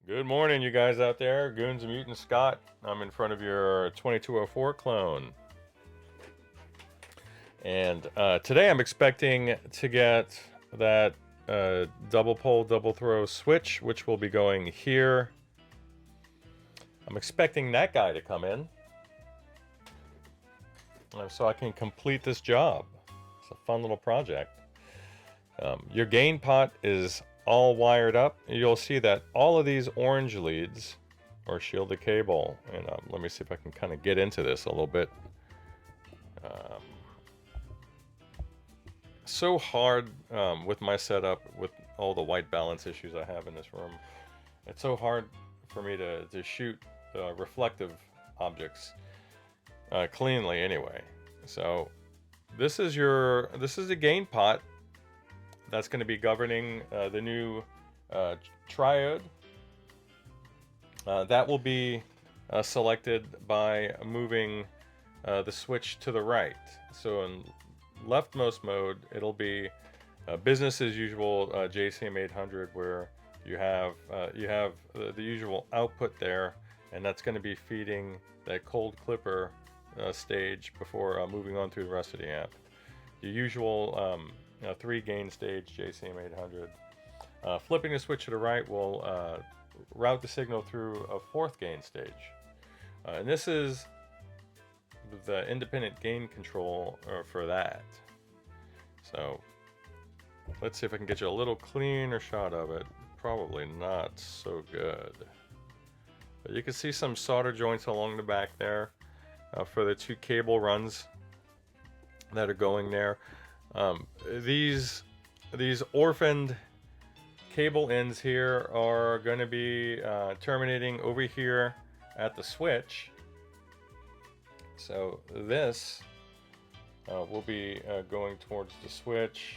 Good morning, you guys out there. Goons and Mutant Scott. I'm in front of your 2204 clone. And today I'm expecting to get that double pole, double throw switch, which will be going here. I'm expecting that guy to come in so I can complete this job. It's a fun little project. Your gain pot is all wired up. You'll see that all of these orange leads are shielded cable. And let me see if I can kind of get into this a little bit. So hard with my setup, with all the white balance issues I have in this room. It's so hard for me to shoot reflective objects cleanly anyway. So this is the gain pot that's going to be governing the new triode. That will be selected by moving the switch to the right. So in leftmost mode, it'll be business as usual JCM 800, where you have the usual output there, and that's going to be feeding that cold clipper stage before moving on through the rest of the amp. The usual 3 gain stage JCM 800. Flipping the switch to the right will route the signal through a 4th gain stage. And this is the independent gain control for that. So let's see if I can get you a little cleaner shot of it. Probably not so good. But you can see some solder joints along the back there for the 2 cable runs that are going there. These orphaned cable ends here are going to be terminating over here at the switch. So this will be going towards the switch.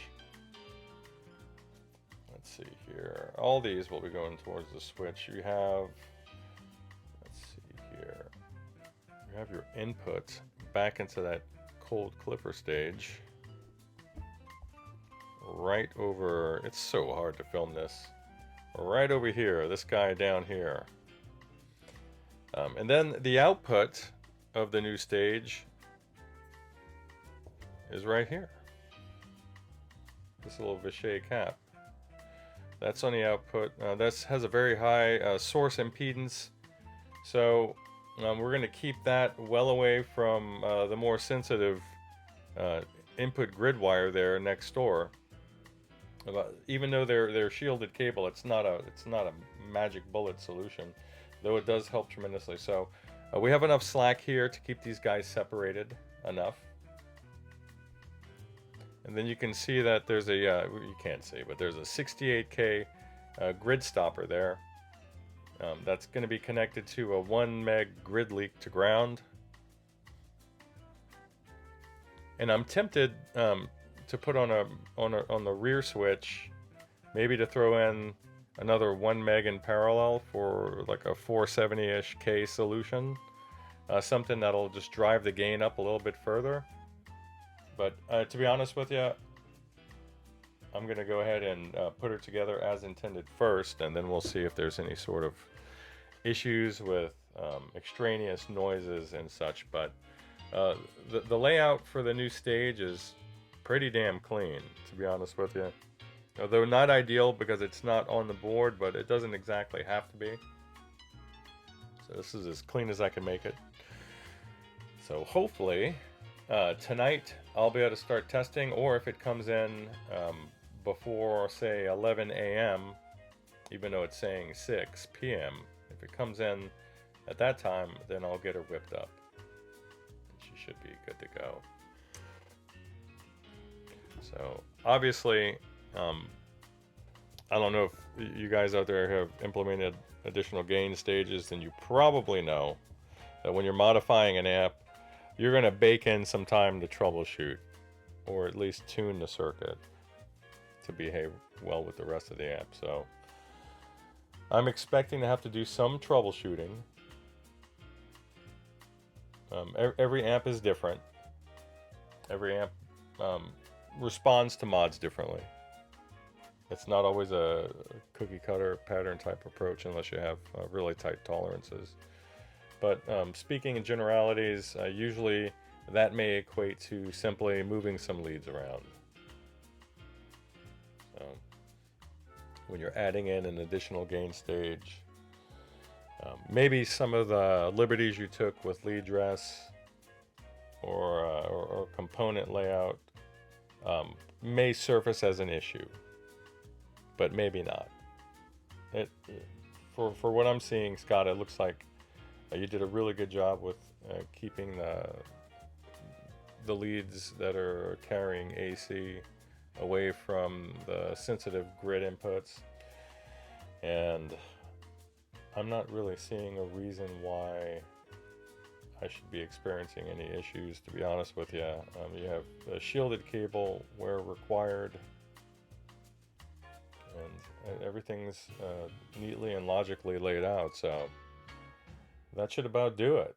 Let's see here. All these will be going towards the switch. You have, let's see here. You have your input back into that cold clipper stage. Right over, it's so hard to film this. Right over here, this guy down here. And then the output of the new stage is right here. This little Vichet cap. That's on the output. That has a very high source impedance. So we're going to keep that well away from the more sensitive input grid wire there next door. Even though they're shielded cable, it's not a magic bullet solution, though it does help tremendously. So we have enough slack here to keep these guys separated enough. And then you can see that there's a you can't see, but there's a 68K grid stopper there. That's going to be connected to a 1 meg grid leak to ground. And I'm tempted to put on the rear switch, maybe to throw in another 1 meg in parallel for like a 470-ish K solution, something that'll just drive the gain up a little bit further. But to be honest with you, I'm gonna go ahead and put her together as intended first, and then we'll see if there's any sort of issues with extraneous noises and such. But the layout for the new stage is pretty damn clean, to be honest with you. Although not ideal because it's not on the board, but it doesn't exactly have to be. So this is as clean as I can make it. So hopefully tonight I'll be able to start testing, or if it comes in before, say, 11 a.m., even though it's saying 6 p.m., if it comes in at that time, then I'll get her whipped up. She should be good to go. So obviously, I don't know if you guys out there have implemented additional gain stages, then you probably know that when you're modifying an amp, you're going to bake in some time to troubleshoot, or at least tune the circuit to behave well with the rest of the amp. So I'm expecting to have to do some troubleshooting. Every amp is different. Every amp responds to mods differently. It's not always a cookie cutter pattern type approach unless you have really tight tolerances. But speaking in generalities, usually that may equate to simply moving some leads around. So when you're adding in an additional gain stage, maybe some of the liberties you took with lead dress or component layout may surface as an issue, but maybe not. For what I'm seeing, Scott, it looks like you did a really good job with keeping the leads that are carrying AC away from the sensitive grid inputs, and I'm not really seeing a reason why I should be experiencing any issues, to be honest with you. You have a shielded cable where required, and everything's neatly and logically laid out, so that should about do it.